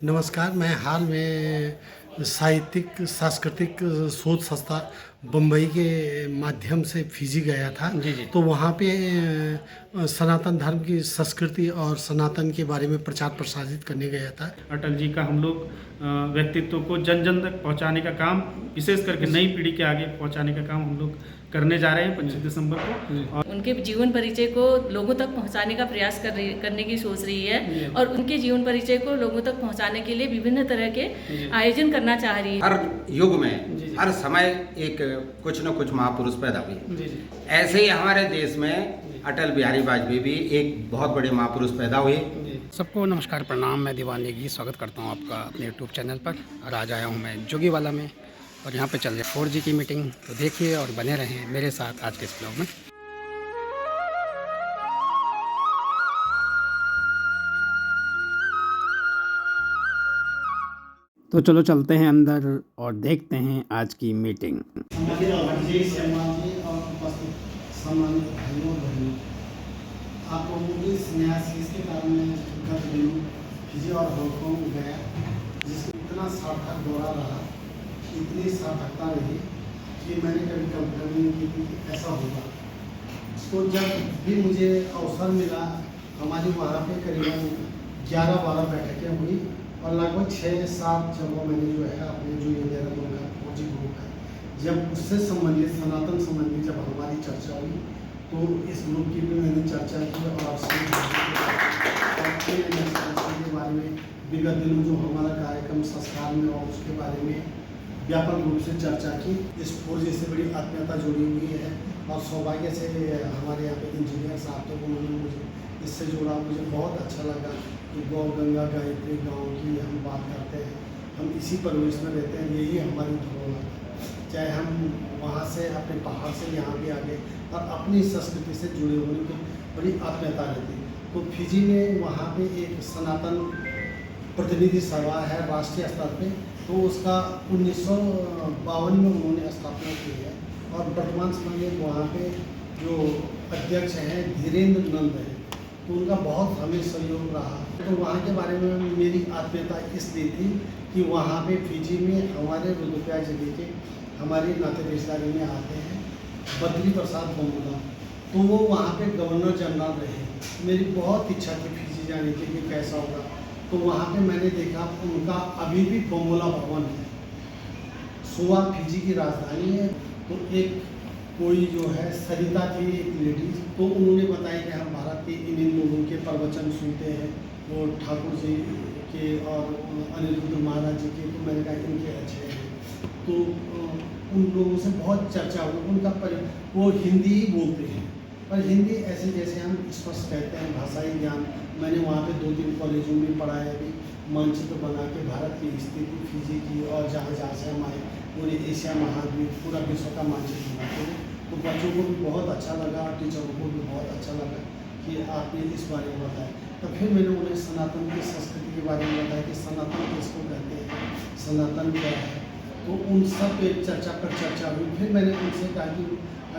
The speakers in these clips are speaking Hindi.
नमस्कार, मैं हाल में साहित्यिक सांस्कृतिक शोध संस्था बम्बई के माध्यम से फिजी गया था। जी, जी। तो वहाँ पे सनातन धर्म की संस्कृति और सनातन के बारे में प्रचार प्रसारित करने गया था। अटल जी का हम लोग व्यक्तित्व को जन-जन तक पहुँचाने का काम, विशेष करके नई पीढ़ी के आगे पहुँचाने का काम हम लोग करने जा रहे हैं 25 दिसंबर को। और उनके जीवन परिचय को लोगों तक पहुंचाने का प्रयास करने की सोच रही है और उनके जीवन परिचय को लोगों तक पहुंचाने के लिए विभिन्न तरह के आयोजन करना चाह रही है। हर युग में हर समय एक कुछ न कुछ महापुरुष पैदा हुए। ऐसे ही हमारे देश में अटल बिहारी वाजपेयी भी एक बहुत बड़े महापुरुष पैदा हुए। सबको नमस्कार प्रणाम। मैं दीवान नेगी स्वागत करता हूं आपका अपने यूट्यूब चैनल पर। और आज आया हूं मैं जोगीवाला में और यहां पे चल रही है 4G की मीटिंग। तो देखिए और बने रहें मेरे साथ आज के इस ब्लॉग में। तो चलो चलते हैं अंदर और देखते हैं आज की मीटिंग। हमारे अभय समाजी और उपस्थित सम्मानित भाइयों बहनों, आप लोगों की संन्यास इसके कारण मैं गत दिनों फिजी और हांगकांग गया, जिसका इतना सार्थक दौरा रहा, इतनी सार्थकता रही कि मैंने कभी कल्पना नहीं की कि ऐसा होगा। तो जब भी मुझे अवसर मिला, हमारी वहाँ पे करीबन 11-12 बैठकें हुई और लगभग 6-7 जगहों मैंने जो है अपने जो ये देहरादून का 4G ग्रुप है, जब उससे संबंधित सनातन संबंधी जब हमारी चर्चा हुई तो इस ग्रुप की भी मैंने चर्चा की और के बारे में विगत दिनों जो हमारा कार्यक्रम संस्कार में और उसके बारे में व्यापक रूप से चर्चा की। इस 4G से बड़ी आत्मीयता जुड़ी हुई है और सौभाग्य से हमारे यहाँ पे इंजीनियर साहब तो उन्होंने मुझे इससे जुड़ा। मुझे बहुत अच्छा लगा कि गौ गंगा गायत्री गाँव की हम बात करते हैं, हम इसी परिवेश में रहते हैं, यही हमारी धरोहर है। चाहे हम वहाँ से अपने पहाड़ से यहाँ भी आ गए और अपनी संस्कृति से जुड़े होने की बड़ी आत्मीयता रहती है। तो फिजी में वहाँ पे एक सनातन प्रतिनिधि सभा है राष्ट्रीय स्तर पे, तो उसका 1952 में उन्होंने स्थापना की है और वर्तमान समय में वहाँ पे जो अध्यक्ष हैं धीरेन्द्र नंद है, तो उनका बहुत हमें सहयोग रहा। तो वहाँ के बारे में मेरी आत्मीयता इसलिए थी कि वहाँ पे फिजी में हमारे रुद्रप्रयाग जिले के हमारी नाते रिश्तेदारी में आते हैं बद्री प्रसाद बम्बुला, तो वो वहाँ पे गवर्नर जनरल रहे। मेरी बहुत इच्छा थी फिजी जाने की कि कैसा होगा। तो वहाँ पे मैंने देखा उनका अभी भी बम्बुला भवन है, सुआ फिजी की राजधानी है। तो एक कोई जो है सरिता थी एक लेडीज, तो उन्होंने बताया कि हम भारत के इन लोगों के प्रवचन सुनते हैं, वो ठाकुर जी के और अनिरुद्ध महाराज जी के, तो मैंने कहा इनके अच्छे हैं। तो उन लोगों से बहुत चर्चा हुई। उनका वो हिंदी ही बोलते हैं, पर हिंदी ऐसे जैसे हम स्पष्ट कहते हैं भाषाई ज्ञान। मैंने वहाँ पे 2-3 कॉलेजों में पढ़ा है भी, मानचित्र बना के भारत की स्थिति फिजी की और जहाँ जहाँ से हम आए पूरे एशिया महाद्वीप पूरा विश्व का मानचित्र बनाते हैं। तो बच्चों को भी बहुत अच्छा लगा, टीचरों को भी बहुत अच्छा लगा कि आपने इस बारे में बताया। तो फिर मैंने उन्हें सनातन की संस्कृति के बारे में बताया कि सनातन किसको कहते हैं, सनातन क्या है। तो उन सब पे चर्चा पर चर्चा हुई। फिर मैंने उनसे कहा कि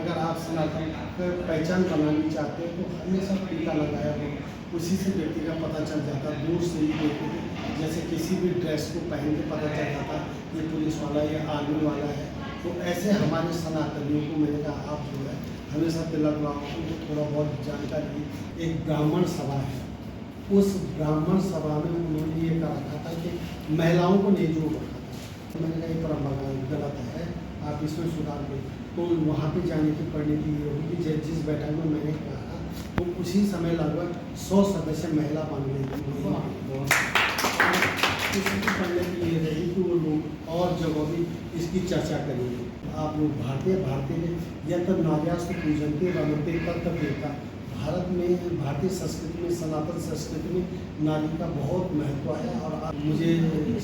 अगर आप सनातन की पहचान बनानी चाहते हैं तो हमेशा टीका लगाया हो, उसी से व्यक्ति का पता चल जाता। दूर से ही देखते थे, जैसे किसी भी ड्रेस को पहन के पता चल जाता ये पुलिस वाला या आर्मी वाला है। तो ऐसे हमारे सनातनियों को मैंने कहा आप जो है हमेशा तिलक लगाओ, उनको थोड़ा बहुत जानकारी। एक ब्राह्मण सभा है, उस ब्राह्मण सभा में उन्होंने ये कहा रखा था कि महिलाओं को नहीं जोड़ रखा था। मैंने कहा ये परंपरा गलत है, आप इसमें सुधार करें। तो वहाँ पे जाने की पढ़ने की ये होगी जिस बैठक में मैंने कहा तो उसी समय लगभग 100 सदस्य महिला बन गई थी। इसकी पढ़ने की ये रही कि वो लोग और जगह भी इसकी चर्चा करेंगे। आप लोग भारतीय यंत्र नार्यास्तु पूजनते रमते कर्तव्यता। भारत में भारतीय संस्कृति में सनातन संस्कृति में नारी का बहुत महत्व है। और मुझे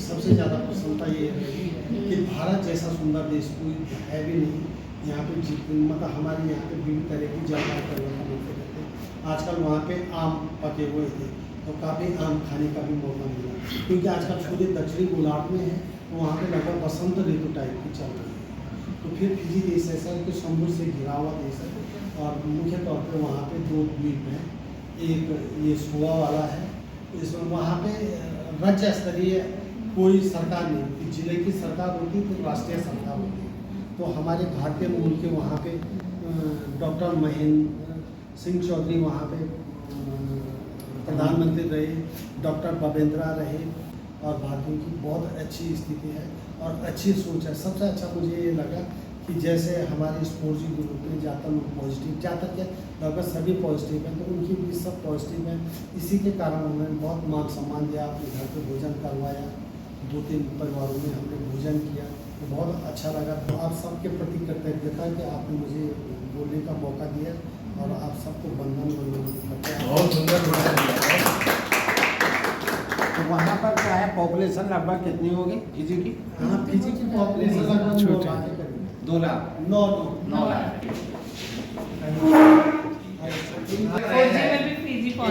सबसे ज़्यादा प्रसन्नता ये रही कि भारत जैसा सुंदर देश कोई है भी नहीं। यहाँ पे मतलब हमारे यहाँ पे विभिन्न तरह की जलवायु परिवर्तन होते रहते हैं। आजकल वहाँ पे आम पके हुए थे तो काफ़ी आम खाने का भी मौका मिला, क्योंकि आजकल पूरे दक्षिणी गोलार्ध में है तो वहाँ पे लगभग बसंत ऋतु टाइप की चल रही है। तो फिर फिजी देश ऐसा है कि समुद्र से घिरा हुआ देश है और मुख्य तौर पर वहाँ पे 2 द्वीप हैं। एक ये सुआ वाला है, इसमें वहाँ पे राज्य स्तरीय कोई सरकार नहीं होती, जिले की सरकार होती तो राष्ट्रीय सरकार होती। तो हमारे भारतीय मूल के वहाँ पे डॉक्टर महेंद्र सिंह चौधरी वहाँ पे प्रधानमंत्री रहे, डॉक्टर बबेंद्रा रहे, और भारतीयों की बहुत अच्छी स्थिति है और अच्छी सोच है। सबसे अच्छा मुझे ये लगा कि जैसे हमारे इस 4G ग्रुप में ज़्यादातर लोग पॉजिटिव, ज़्यादातर क्या लगभग सभी पॉजिटिव हैं, तो उनकी भी सब पॉजिटिव हैं। इसी के कारण उन्होंने बहुत मान सम्मान दिया, अपने घर पे भोजन करवाया, 2-3 परिवारों में हमने भोजन किया, तो बहुत अच्छा लगा। तो आप सबके प्रति कृतज्ञता कि आपने मुझे बोलने का मौका दिया, और आप सबको वंदन करते हैं। बहुत सुंदर। तो वहाँ पर क्या है, पॉपुलेशन लगभग कितनी होगी फिजी की? हाँ, फिजी की पॉपुलेशन लगभग 2 लाख के करीब। 2 लाख 9 लाख।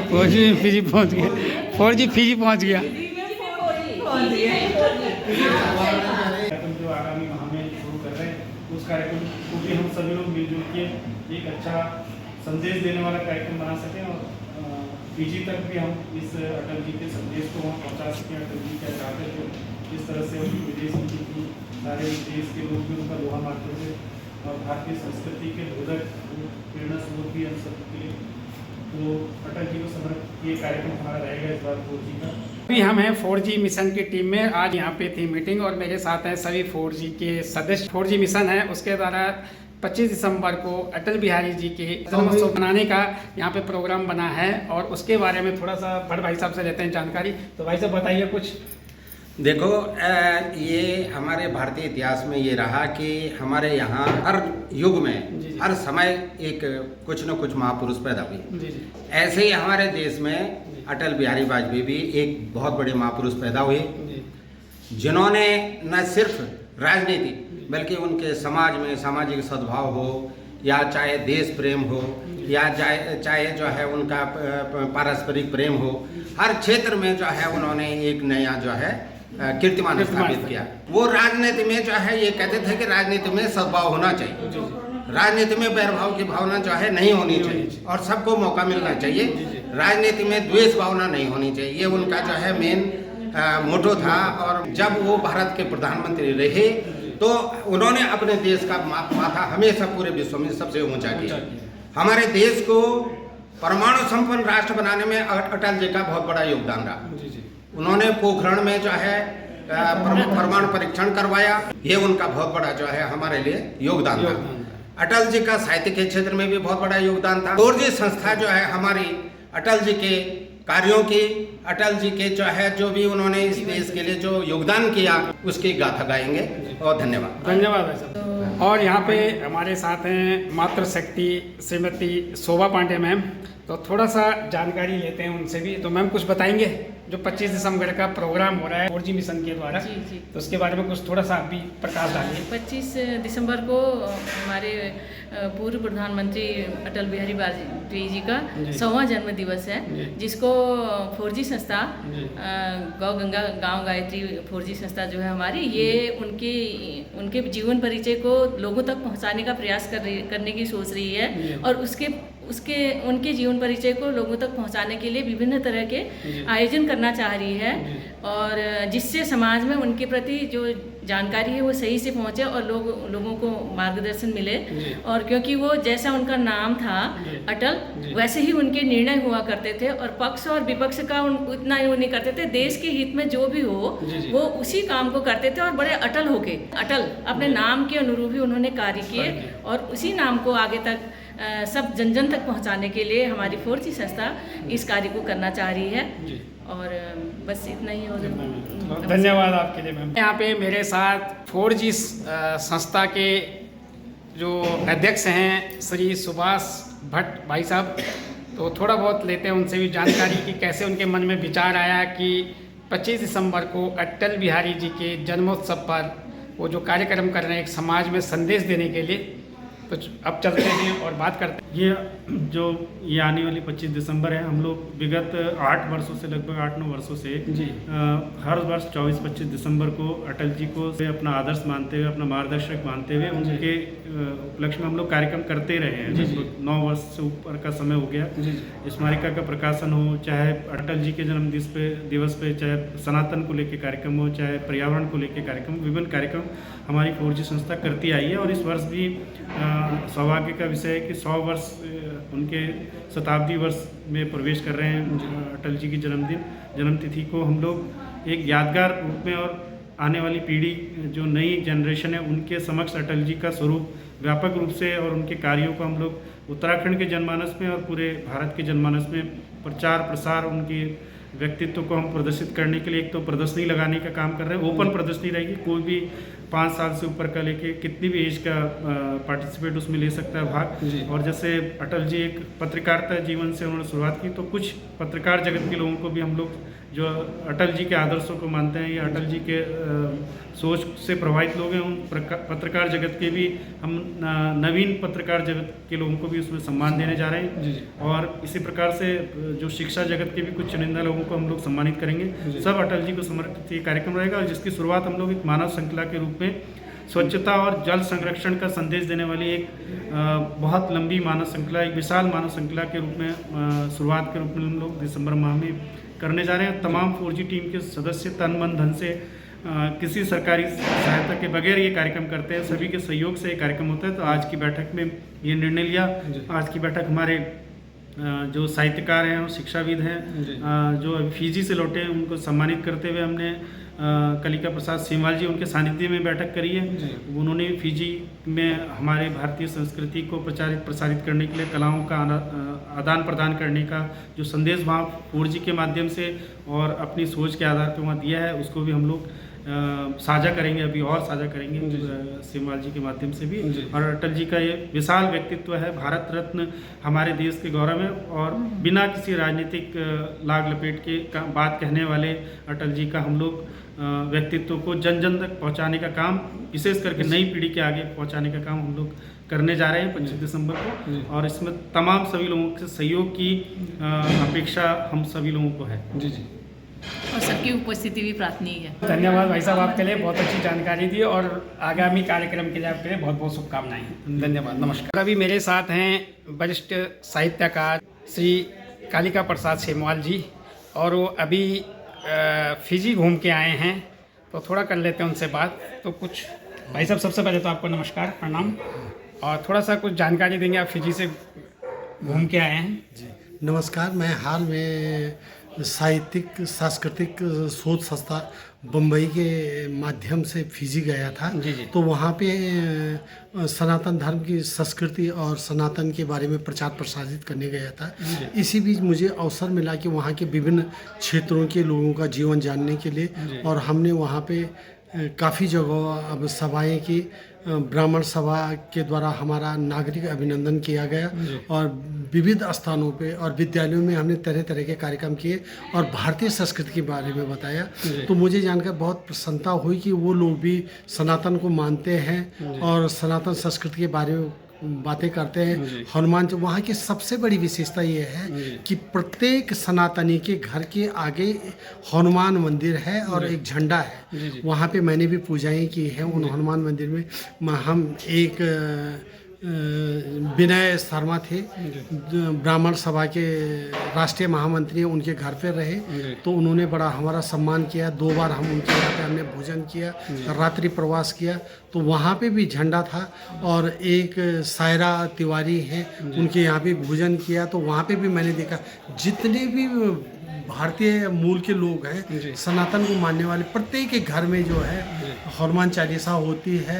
4G में फिजी पहुँच गया, 4G फिजी पहुँच गया। कार्यक्रम जो आगामी माह में शुरू कर रहे हैं, उस कार्यक्रम को भी हम सभी लोग मिलजुल के एक अच्छा संदेश देने वाला कार्यक्रम बना सकें, और पीजी तक भी हम इस अटल जी के संदेश को वहाँ पहुँचा सकें। अटल जी क्या चाहते थे, किस तरह से उनकी विदेश नीति थी, सारे देश के लोग भी उनका लोहा मारते थे, और भारतीय संस्कृति के बोधक प्रेरणा स्रोत भी हम सबके लिए। तो अटल जी को समर्पित ये कार्यक्रम हमारा रहेगा इस बार 4G का। अभी हम हैं 4G मिशन की टीम में। आज यहाँ पे थी मीटिंग और मेरे साथ हैं सभी 4G के सदस्य। 4G मिशन है, उसके द्वारा 25 दिसंबर को अटल बिहारी जी के जन्मोत्सव मनाने का यहाँ पे प्रोग्राम बना है, और उसके बारे में थोड़ा सा बड़ भाई साहब से लेते हैं जानकारी। तो भाई साहब बताइए कुछ। देखो, ये हमारे भारतीय इतिहास में ये रहा कि हमारे यहाँ हर युग में जी। हर समय एक कुछ न कुछ महापुरुष पैदा हुए। जी। ऐसे ही हमारे देश में अटल बिहारी वाजपेयी भी एक बहुत बड़े महापुरुष पैदा हुए, जिन्होंने न सिर्फ राजनीति बल्कि उनके समाज में सामाजिक सद्भाव हो, या चाहे देश प्रेम हो, या चाहे जो है उनका पारस्परिक प्रेम हो, हर क्षेत्र में जो है उन्होंने एक नया जो है कीर्तिमान स्थापित किया। वो राजनीति में जो है ये कहते थे कि राजनीति में सद्भाव होना चाहिए, राजनीति में वैरभाव की भावना जो है नहीं होनी चाहिए, और सबको मौका मिलना चाहिए। राजनीति में द्वेष भावना नहीं होनी चाहिए, ये उनका जो है मेन मोटो था। और जब वो भारत के प्रधानमंत्री रहे तो उन्होंने अपने देश का माथा हमेशा पूरे विश्व में सबसे ऊंचा किया। हमारे देश को परमाणु संपन्न राष्ट्र बनाने में अटल जी का बहुत बड़ा योगदान रहा। उन्होंने पोखरण में जो है परमाणु परीक्षण करवाया, ये उनका बहुत बड़ा जो है हमारे लिए योगदान था। अटल जी का साहित्य के क्षेत्र में भी बहुत बड़ा योगदान था। 4G संस्था जो है हमारी अटल जी के कार्यों की, अटल जी के जो है जो भी उन्होंने इस देश के लिए जो योगदान किया उसकी गाथा गाएंगे। और धन्यवाद। धन्यवाद भाई साहब। और यहाँ पे हमारे साथ हैं मातृशक्ति श्रीमती शोभा पांडे मैम। तो थोड़ा सा जानकारी लेते हैं उनसे भी। तो मैम कुछ बताएंगे जो 25 दिसंबर का प्रोग्राम हो रहा है 4G मिशन के द्वारा? जी। तो उसके बारे में कुछ थोड़ा सा अभी प्रकाश डालिए। 25 दिसंबर को हमारे पूर्व प्रधानमंत्री अटल बिहारी वाजपेयी जी का 100वां जन्म दिवस है, जिसको 4G संस्था गौ गंगा गांव गायत्री 4G संस्था जो है हमारी, ये उनके जीवन परिचय को लोगों तक पहुंचाने का प्रयास करने की सोच रही है, और उनके जीवन परिचय को लोगों तक पहुंचाने के लिए विभिन्न तरह के आयोजन करना चाह रही है, और जिससे समाज में उनके प्रति जो जानकारी है वो सही से पहुंचे और लोगों को मार्गदर्शन मिले। और क्योंकि वो जैसा उनका नाम था अटल, वैसे ही उनके निर्णय हुआ करते थे, और पक्ष और विपक्ष का उतना ही नहीं करते थे। देश के हित में जो भी हो वो उसी काम को करते थे, और बड़े अटल अपने नाम के अनुरूप ही उन्होंने कार्य किए, और उसी नाम को आगे तक सब जन तक पहुंचाने के लिए हमारी 4G संस्था इस कार्य को करना चाह रही है। और बस इतना ही हो। धन्यवाद आपके लिए मैम। यहाँ पे मेरे साथ 4G संस्था के जो अध्यक्ष हैं श्री सुभाष भट्ट भाई साहब, तो थोड़ा बहुत लेते हैं उनसे भी जानकारी कि कैसे उनके मन में विचार आया कि 25 दिसंबर को अटल बिहारी जी के जन्मोत्सव पर वो जो कार्यक्रम कर रहे हैं एक समाज में संदेश देने के लिए, तो अब चलते हैं और बात करते हैं। ये आने वाली 25 दिसंबर है। हम लोग विगत 8 वर्षों से, लगभग 8-9 वर्षों से जी हर वर्ष 24-25 दिसंबर को अटल जी को अपना आदर्श मानते हुए, अपना मार्गदर्शक मानते हुए उनके उपलक्ष्य में हम लोग कार्यक्रम करते रहे हैं। 9 वर्ष से ऊपर का समय हो गया। स्मारिका का प्रकाशन हो, चाहे अटल जी के जन्म दिवस पे, चाहे सनातन को लेकर कार्यक्रम हो, चाहे पर्यावरण को लेकर कार्यक्रम, विभिन्न कार्यक्रम हमारी 4G संस्था करती आई है। और इस वर्ष भी सौभाग्य का विषय है कि 100 वर्ष उनके शताब्दी वर्ष में प्रवेश कर रहे हैं। अटल जी की जन्मतिथि को हम लोग एक यादगार रूप में और आने वाली पीढ़ी, जो नई जनरेशन है, उनके समक्ष अटल जी का स्वरूप व्यापक रूप से और उनके कार्यों को हम लोग उत्तराखंड के जनमानस में और पूरे भारत के जनमानस में प्रचार प्रसार, उनकी व्यक्तित्व को हम प्रदर्शित करने के लिए एक तो प्रदर्शनी लगाने का काम कर रहे हैं। ओपन प्रदर्शनी रहेगी, कोई भी 5 साल से ऊपर का लेके कितनी भी एज का पार्टिसिपेट उसमें ले सकता है भाग। और जैसे अटल जी एक पत्रकारिता जीवन से उन्होंने शुरुआत की, तो कुछ पत्रकार जगत के लोगों को भी हम लोग जो अटल जी के आदर्शों को मानते हैं या अटल जी के सोच से प्रभावित लोग हैं, उन पत्रकार जगत के भी हम नवीन पत्रकार जगत के लोगों को भी उसमें सम्मान देने जा रहे हैं। और इसी प्रकार से जो शिक्षा जगत के भी कुछ चुनिंदा लोगों को हम लोग सम्मानित करेंगे। सब अटल जी को समर्पित ये कार्यक्रम रहेगा, और जिसकी शुरुआत हम लोग एक मानव श्रृंखला के रूप में स्वच्छता और जल संरक्षण का संदेश देने वाली एक बहुत लंबी मानव श्रृंखला, एक विशाल मानव श्रृंखला के रूप में शुरुआत के रूप में हम लोग दिसंबर माह में करने जा रहे हैं। तमाम 4G टीम के सदस्य तन मन धन से किसी सरकारी सहायता के बगैर ये कार्यक्रम करते हैं। सभी के सहयोग से ये कार्यक्रम होता है। तो आज की बैठक में ये निर्णय लिया। आज की बैठक हमारे जो साहित्यकार हैं और शिक्षाविद हैं, जो अभी फिजी से लौटे हैं, उनको सम्मानित करते हुए हमने कलिका प्रसाद सेमवाल जी, उनके सानिध्य में बैठक करी है। उन्होंने फिजी में हमारे भारतीय संस्कृति को प्रसारित करने के लिए, कलाओं का आदान प्रदान करने का जो संदेश वहाँ 4G के माध्यम से और अपनी सोच के आधार पर वहाँ दिया है, उसको भी हम लोग साझा करेंगे, अभी और साझा करेंगे सेमवाल जी के माध्यम से भी। और अटल जी का ये विशाल व्यक्तित्व है, भारत रत्न हमारे देश के गौरव है, और बिना किसी राजनीतिक लाग लपेट के बात कहने वाले अटल जी का हम लोग व्यक्तित्व को जन जन तक पहुंचाने का काम, विशेष करके नई पीढ़ी के आगे पहुंचाने का काम हम लोग करने जा रहे हैं 25 दिसंबर को। और इसमें तमाम सभी लोगों के सहयोग की अपेक्षा हम सभी लोगों को है। और सबकी उपस्थिति भी प्रार्थनीय है। धन्यवाद भाई साहब, आपके लिए बहुत अच्छी जानकारी दी, और आगामी कार्यक्रम के लिए आपके लिए बहुत बहुत शुभकामनाएं। धन्यवाद, नमस्कार। अभी मेरे साथ हैं वरिष्ठ साहित्यकार श्री कालिका प्रसाद सेमवाल जी, और वो अभी फिजी घूम के आए हैं, तो थोड़ा कर लेते हैं उनसे बात। तो कुछ भाई साहब, सबसे पहले तो आपको नमस्कार, प्रणाम, और थोड़ा सा कुछ जानकारी देंगे। आप फिजी से घूम के आए हैं। जी नमस्कार। मैं हाल में साहित्यिक सांस्कृतिक शोध संस्था बम्बई के माध्यम से फिजी गया था। तो वहाँ पे सनातन धर्म की संस्कृति और सनातन के बारे में प्रचार प्रसारित करने गया था। इसी बीच मुझे अवसर मिला कि वहाँ के विभिन्न क्षेत्रों के लोगों का जीवन जानने के लिए, और हमने वहाँ पे काफ़ी जगह अब सभाएं की। ब्राह्मण सभा के द्वारा हमारा नागरिक अभिनंदन किया गया, और विविध स्थानों पे और विद्यालयों में हमने तरह तरह के कार्यक्रम किए और भारतीय संस्कृति के बारे में बताया। तो मुझे जानकर बहुत प्रसन्नता हुई कि वो लोग भी सनातन को मानते हैं और सनातन संस्कृति के बारे में बातें करते हैं। हनुमान जी, वहाँ की सबसे बड़ी विशेषता ये है कि प्रत्येक सनातनी के घर के आगे हनुमान मंदिर है और एक झंडा है। वहाँ पे मैंने भी पूजाएं की हैं उन हनुमान मंदिर में। हम एक विनय शर्मा थे, ब्राह्मण सभा के राष्ट्रीय महामंत्री, उनके घर पे रहे, तो उन्होंने बड़ा हमारा सम्मान किया। 2 बार हम उनके यहाँ पे हमने भोजन किया, रात्रि प्रवास किया, तो वहाँ पे भी झंडा था। और एक सायरा तिवारी हैं, उनके यहाँ भी भोजन किया, तो वहाँ पे भी मैंने देखा जितने भी भारतीय मूल के लोग हैं, सनातन को मानने वाले, प्रत्येक के घर में जो है हनुमान चालीसा होती है,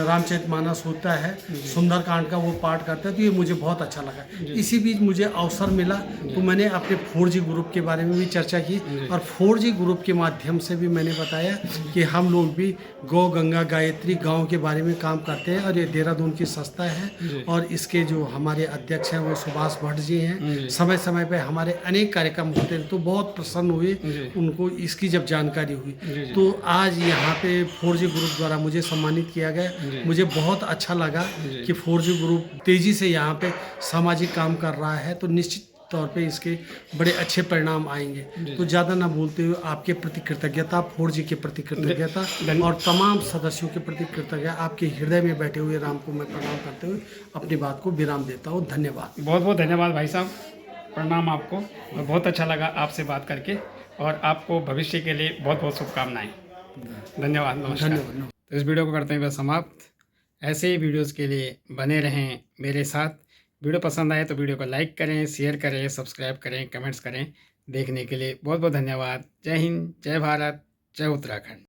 रामचरितमानस होता है, सुंदरकांड का वो पाठ करते हैं। तो ये मुझे बहुत अच्छा लगा। इसी बीच मुझे अवसर मिला तो मैंने अपने 4G ग्रुप के बारे में भी चर्चा की, और 4G ग्रुप के माध्यम से भी मैंने बताया कि हम लोग भी गौ गंगा गायत्री गांव के बारे में काम करते हैं, और ये देहरादून की संस्था है, और इसके जो हमारे अध्यक्ष हैं वो सुभाष भट्ट जी हैं। समय समय पर हमारे अनेक कार्यक्रम होते तो बहुत प्रसन्न हुए जी। उनको इसकी जब जानकारी हुई। जी, जी। तो आज यहाँ पे 4G ग्रुप द्वारा मुझे सम्मानित किया जी। गया। मुझे बहुत अच्छा लगा जी। कि 4G ग्रुप तेज़ी से यहाँ पे सामाजिक काम कर रहा है, तो निश्चित तौर पे इसके बड़े अच्छे परिणाम आएंगे। तो ज़्यादा ना बोलते हुए आपके प्रति कृतज्ञता, 4G के प्रति कृतज्ञता और तमाम सदस्यों के प्रति कृतज्ञता, आपके हृदय में बैठे हुए राम को मैं प्रणाम करते हुए अपनी बात को विराम देता हूँ। धन्यवाद। बहुत बहुत धन्यवाद भाई साहब, प्रणाम आपको। और बहुत अच्छा लगा आपसे बात करके, और आपको भविष्य के लिए बहुत बहुत शुभकामनाएं। धन्यवाद, नमस्कार। धन्यवाद। तो इस वीडियो को करते हैं बस समाप्त। ऐसे ही वीडियोस के लिए बने रहें मेरे साथ। वीडियो पसंद आए तो वीडियो को लाइक करें, शेयर करें, सब्सक्राइब करें, कमेंट्स करें। देखने के लिए बहुत बहुत धन्यवाद। जय हिंद, जय भारत, जय उत्तराखंड।